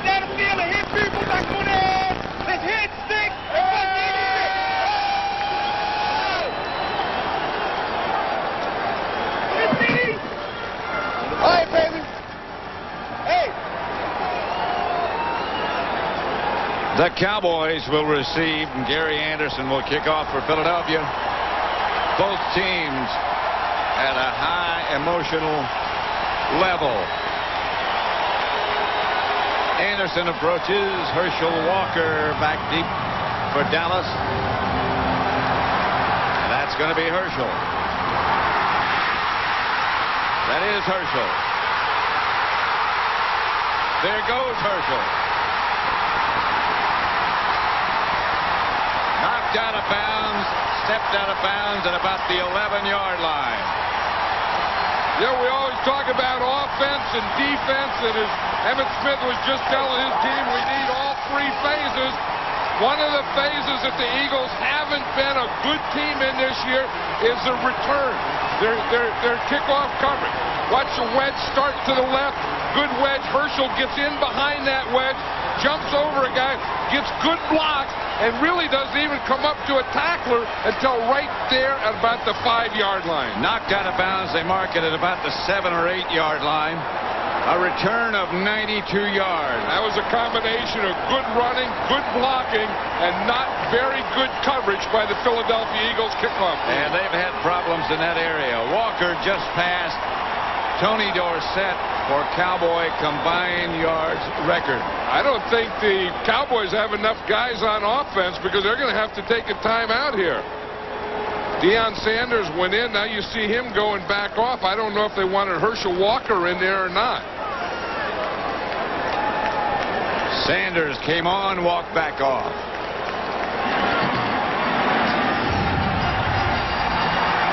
down the field and hit people like Munez. Let's hit six. All right, baby. Hey. The Cowboys will receive, and Gary Anderson will kick off for Philadelphia. Both teams at a high emotional level. Anderson approaches. Herschel Walker back deep for Dallas. That's going to be Herschel. That is Herschel. There goes Herschel. Knocked out of bounds, stepped out of bounds at about the 11-yard line. Yeah, we always talk about offense and defense, and as Emmitt Smith was just telling his team, we need all three phases. One of the phases that the Eagles haven't been a good team in this year is the return. Their kickoff coverage. Watch the wedge start to the left. Good wedge. Herschel gets in behind that wedge, jumps over a guy, gets good blocks, and really doesn't even come up to a tackler until right there at about the 5-yard line. Knocked out of bounds. They mark it at about the 7 or 8-yard line. A return of 92 yards. That was a combination of good running, good blocking, and not very good coverage by the Philadelphia Eagles kickoff team. And they've had problems in that area. Walker just passed Tony Dorsett for Cowboy combined yards record. I don't think the Cowboys have enough guys on offense because they're going to have to take a timeout here. Deion Sanders went in. Now you see him going back off. I don't know if they wanted Herschel Walker in there or not. Sanders came on, walked back off.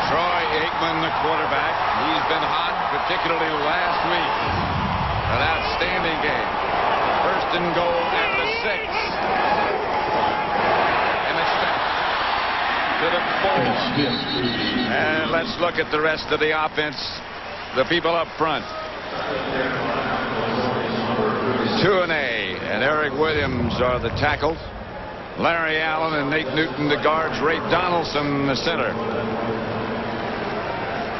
Troy Aikman, the quarterback. He's been hot, particularly last week. An outstanding game. First and goal at the 6. And it's back to the 4. And let's look at the rest of the offense. The people up front. Tuanay and Eric Williams are the tackles. Larry Allen and Nate Newton the guards. Ray Donaldson the center.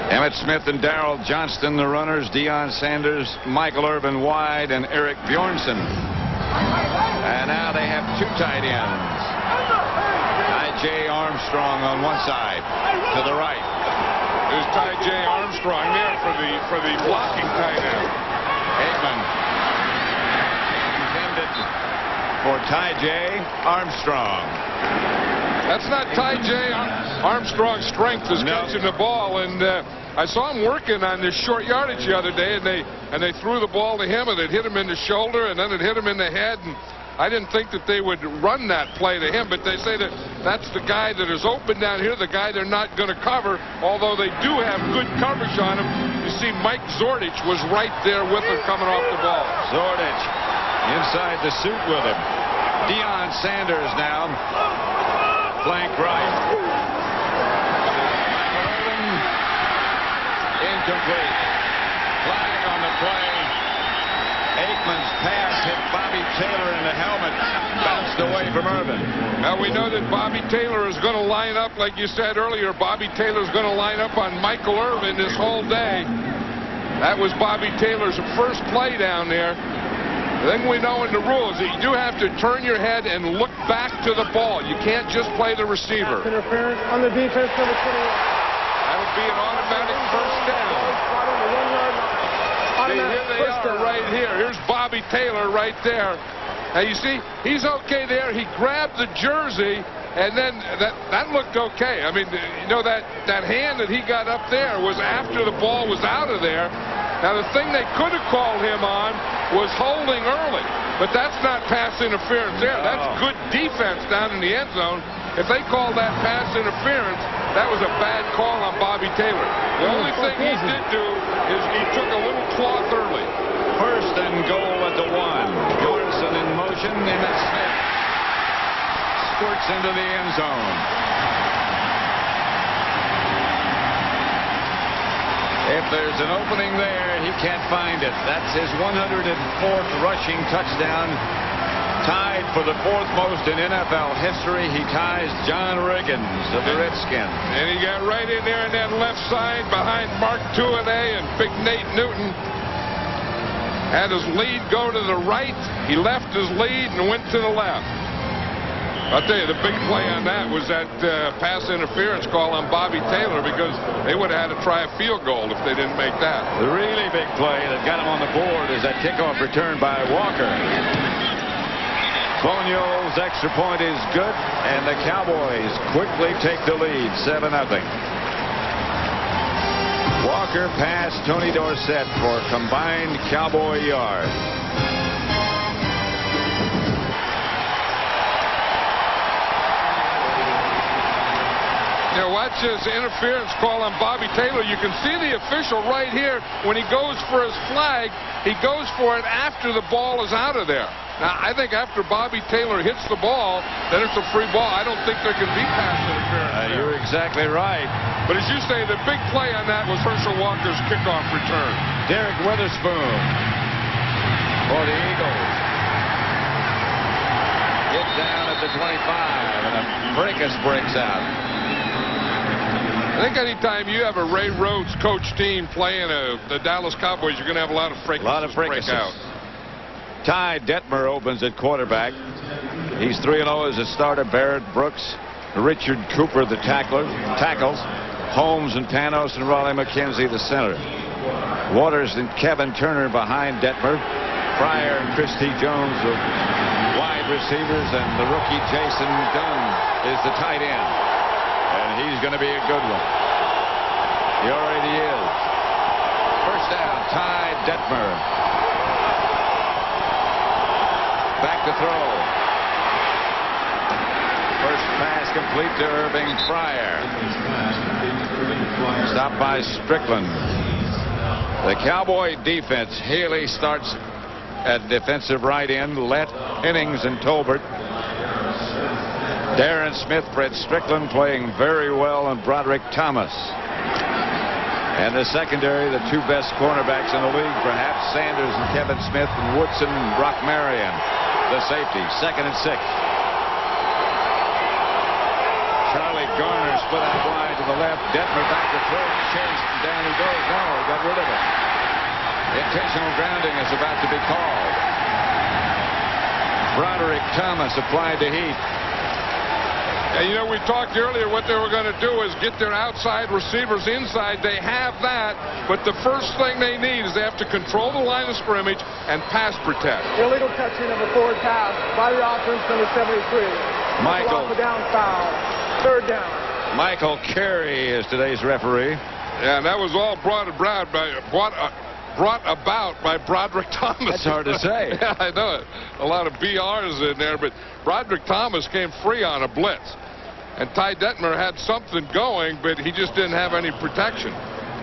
Emmitt Smith and Darrell Johnston the runners. Deion Sanders, Michael Irvin wide, and Eric Bjornson. And now they have 2 tight ends. Ty.J. Armstrong on one side to the right. There's Ty.J. Armstrong there for the blocking tight end. Aikman intended for Ty.J. Armstrong. That's not Ty.J. Armstrong's strength is catching the ball, and I saw him working on this short yardage the other day, and they threw the ball to him, and it hit him in the shoulder, and then it hit him in the head, and I didn't think that they would run that play to him, but they say that that's the guy that is open down here, the guy they're not going to cover, although they do have good coverage on him. You see Mike Zordich was right there with him coming off the ball. Zordich inside the suit with him. Deion Sanders now. Flank right. Incomplete. Flag on the play. Aikman's pass hit Bobby Taylor in the helmet. Bounced away from Irvin. Now we know that Bobby Taylor is going to line up, like you said earlier, Bobby Taylor is going to line up on Michael Irvin this whole day. That was Bobby Taylor's first play down there. The thing we know in the rules is that you do have to turn your head and look back to the ball. You can't just play the receiver. Interference on the defense, number 21. That'll be an automatic first down. See, here they are right here. Here's Bobby Taylor right there. Now you see, he's okay there. He grabbed the jersey, and then that looked okay. I mean, you know, that hand that he got up there was after the ball was out of there. Now the thing they could have called him on was holding early, but that's not pass interference there. That's good defense down in the end zone. If they called that pass interference, that was a bad call on Bobby Taylor. The only thing he did do is he took a little cloth early. First and goal at the 1. Bjornson in motion. Emmitt Smith squirts into the end zone. If there's an opening there, he can't find it. That's his 104th rushing touchdown. Tied for the 4th most in NFL history. He ties John Riggins of the Redskins. And he got right in there on that left side behind Mark Tuanay and Big Nate Newton. Had his lead go to the right. He left his lead and went to the left. I'll tell you, the big play on that was that pass interference call on Bobby Taylor, because they would have had to try a field goal if they didn't make that. The really big play that got him on the board is that kickoff return by Walker. Fonio's extra point is good, and the Cowboys quickly take the lead, 7-0. Walker passed Tony Dorsett for combined Cowboy yards. Now watch this interference call on Bobby Taylor. You can see the official right here. When he goes for his flag, he goes for it after the ball is out of there. Now, I think after Bobby Taylor hits the ball, then it's a free ball. I don't think there can be pass interference. You're exactly right. But as you say, the big play on that was Herschel Walker's kickoff return. Derek Witherspoon for the Eagles. Get down at the 25, and a fracas breaks out. I think anytime you have a Ray Rhodes coach team playing the Dallas Cowboys, you're going to have a lot of fracases break out. Ty Detmer opens at quarterback. He's 3-0 as a starter. Barrett Brooks, Richard Cooper, the tackles. Holmes and Panos and Raleigh McKenzie, the center. Waters and Kevin Turner behind Detmer. Pryor and Christy Jones, the wide receivers, and the rookie Jason Dunn is the tight end. And he's going to be a good one. He already is. First down, Ty Detmer. Back to throw. First pass complete to Irving Fryer. Stopped by Strickland. The Cowboy defense. Haley starts at defensive right end. Lett, Hennings, and Tolbert. Darren Smith, Fred Strickland playing very well, and Broderick Thomas. And the secondary, the two best cornerbacks in the league, perhaps, Sanders and Kevin Smith, and Woodson and Brock Marion, the safety. 2nd and 6. Charlie Garner split out wide to the left. Detmer back to throw. Chase, and down he goes. No, he got rid of it. Intentional grounding is about to be called. Broderick Thomas applied the heat. And you know, we talked earlier what they were going to do is get their outside receivers inside. They have that, but the first thing they need is they have to control the line of scrimmage and pass protect. Illegal touching of a forward pass by the offense, number 73. Michael. Off a down foul. 3rd down. Michael Carey is today's referee. Yeah, and that was all brought about by Broderick Thomas. That's hard to say. Yeah, I know it. A lot of BRs in there, but Broderick Thomas came free on a blitz. And Ty Detmer had something going, but he just didn't have any protection.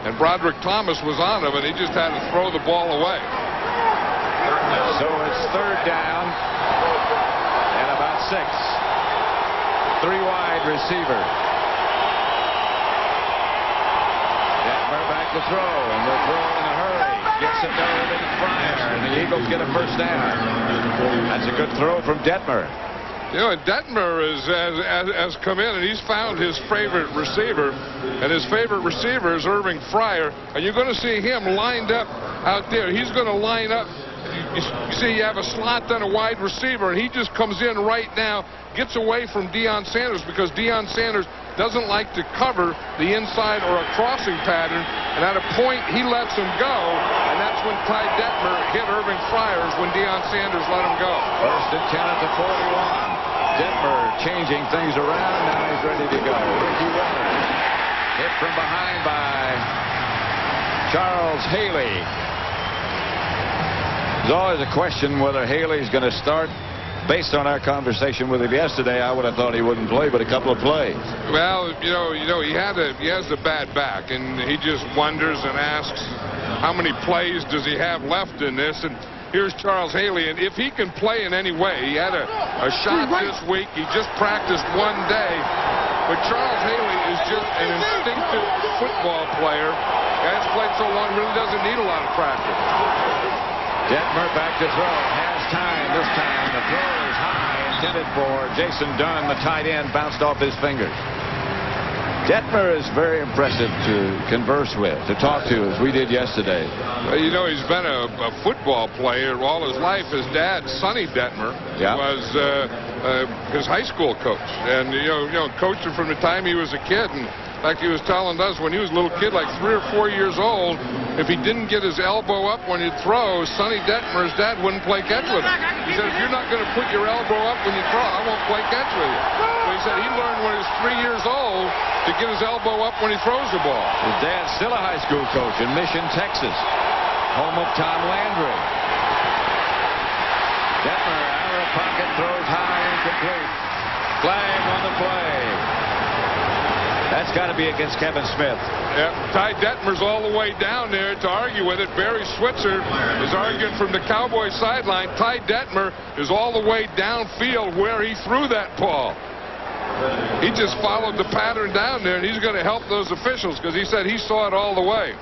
And Broderick Thomas was on him, and he just had to throw the ball away. So it's 3rd down and about 6. 3 wide receiver. Detmer back to throw, and they'll throw in a hurry. Gets it to Irving Fryer, and the Eagles get a first down. That's a good throw from Detmer. You know, Detmer has come in, and he's found his favorite receiver, and his favorite receiver is Irving Fryer, and you're going to see him lined up out there. He's going to line up. You see, you have a slot, then a wide receiver, and he just comes in right now, gets away from Deion Sanders, because Deion Sanders doesn't like to cover the inside or a crossing pattern, and at a point he lets him go, and that's when Ty Detmer hit Irving Fryers when Deion Sanders let him go. 1st and 10 at the 41. Detmer changing things around. Now he's ready to go. Ricky Wilner hit from behind by Charles Haley. There's always a question whether Haley's going to start. Based on our conversation with him yesterday, I would have thought he wouldn't play, but a couple of plays. Well, you know, he has a bad back, and he just wonders and asks how many plays does he have left in this. And here's Charles Haley, and if he can play in any way, he had a shot this week. He just practiced 1 day, but Charles Haley is just an instinctive football player, Guy's played so long, really doesn't need a lot of practice. Detmer back to throw. Has time this time. The throw is high, intended for Jason Dunn. The tight end bounced off his fingers. Detmer is very impressive to converse with, to talk to, as we did yesterday. Well, you know, he's been a football player all his life. His dad, Sonny Detmer, was his high school coach, and you know, coached him from the time he was a kid. And in fact, he was telling us when he was a little kid, like 3 or 4 years old, if he didn't get his elbow up when he'd throw, Sonny Detmer's dad wouldn't play catch with him. He said, if you're not going to put your elbow up when you throw, I won't play catch with you. So he said he learned when he was 3 years old to get his elbow up when he throws the ball. His dad's still a high school coach in Mission, Texas, home of Tom Landry. Detmer out of the pocket, throws high, incomplete. Flag on the play. That's got to be against Kevin Smith. Yeah, Ty Detmer's all the way down there to argue with it. Barry Switzer is arguing from the Cowboy sideline. Ty Detmer is all the way downfield where he threw that ball. He just followed the pattern down there, and he's going to help those officials because he said he saw it all the way.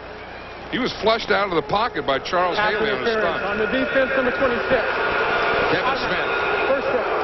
He was flushed out of the pocket by Charles Haley on a stunt. On the defense, number 26. Kevin Smith. First down.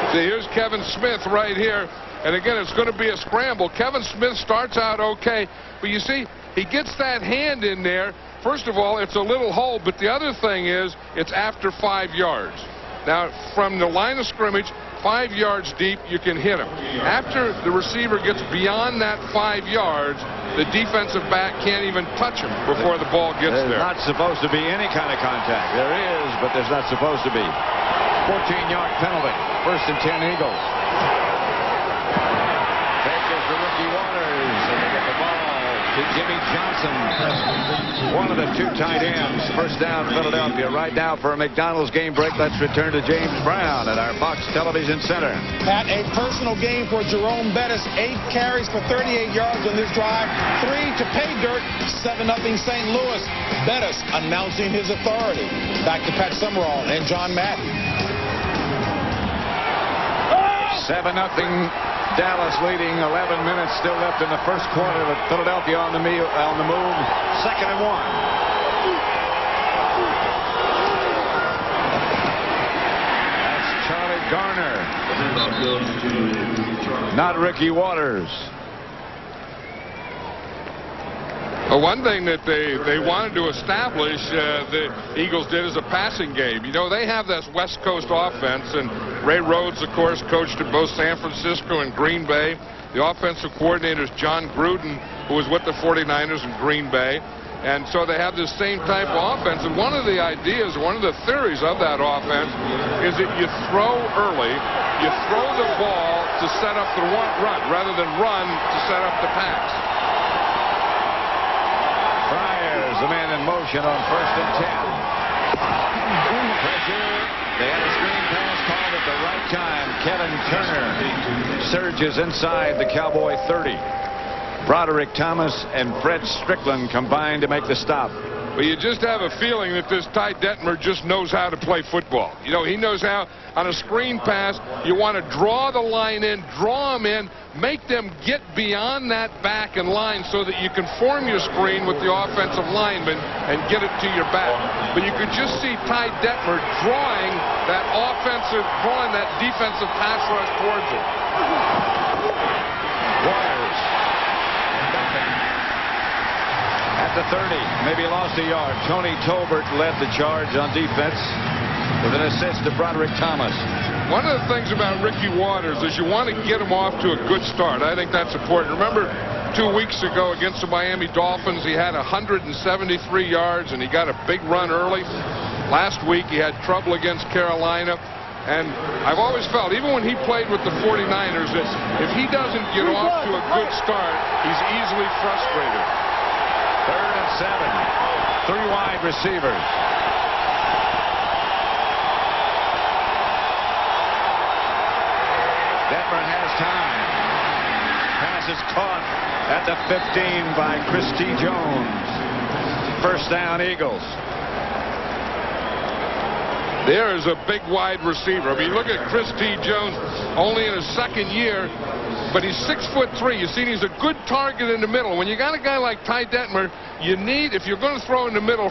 See, here's Kevin Smith right here. And again, it's going to be a scramble. Kevin Smith starts out okay. But you see, he gets that hand in there. First of all, it's a little hole. But the other thing is, it's after 5 yards. Now, from the line of scrimmage, 5 yards deep, you can hit him. After the receiver gets beyond that 5 yards, the defensive back can't even touch him before the ball gets there. There's not supposed to be any kind of contact. There is, but there's not supposed to be. 14-yard penalty. 1st and 10 Eagles. Fake is the rookie Waters, and they get the ball to Jimmy Johnson. One of the 2 tight ends. First down, Philadelphia. Right now for a McDonald's game break, let's return to James Brown at our Fox Television Center. Pat, a personal game for Jerome Bettis. 8 carries for 38 yards on this drive. 3 to pay dirt. 7-0 St. Louis. Bettis announcing his authority. Back to Pat Summerall and John Madden. 7-0 Dallas leading. 11 minutes still left in the first quarter with Philadelphia on the move. 2nd and 1. That's Charlie Garner. Not Ricky Waters. Well, one thing that they wanted to establish, the Eagles did, is a passing game. You know, they have this West Coast offense, and Ray Rhodes, of course, coached at both San Francisco and Green Bay. The offensive coordinator is John Gruden, who was with the 49ers in Green Bay. And so they have this same type of offense. And one of the ideas, one of the theories of that offense is that you throw early, you throw the ball to set up the run, rather than run to set up the pass. The man in motion on 1st and 10. Pressure. They had a screen pass called at the right time. Kevin Turner surges inside the Cowboy 30. Broderick Thomas and Fred Strickland combined to make the stop. Well, you just have a feeling that this Ty Detmer just knows how to play football. You know, he knows how, on a screen pass, you want to draw the line in, draw them in, make them get beyond that back in line so that you can form your screen with the offensive lineman and get it to your back. But you could just see Ty Detmer drawing that defensive pass rush towards it. Waters. At the 30, maybe lost a yard. Tony Tolbert led the charge on defense with an assist to Broderick Thomas. One of the things about Ricky Waters is you want to get him off to a good start. I think that's important. Remember 2 weeks ago against the Miami Dolphins, he had 173 yards and he got a big run early. Last week he had trouble against Carolina. And I've always felt, even when he played with the 49ers, that if he doesn't get off to a good start, he's easily frustrated. 3rd and 7. 3 wide receivers. Detmer has time. Pass is caught at the 15 by Christy Jones. 1st down, Eagles. There is a big wide receiver. I mean, look at Christy Jones, only in his 2nd year. but he's 6'3". You see, he's a good target in the middle. When you got a guy like Ty Detmer, you need, if you're going to throw in the middle,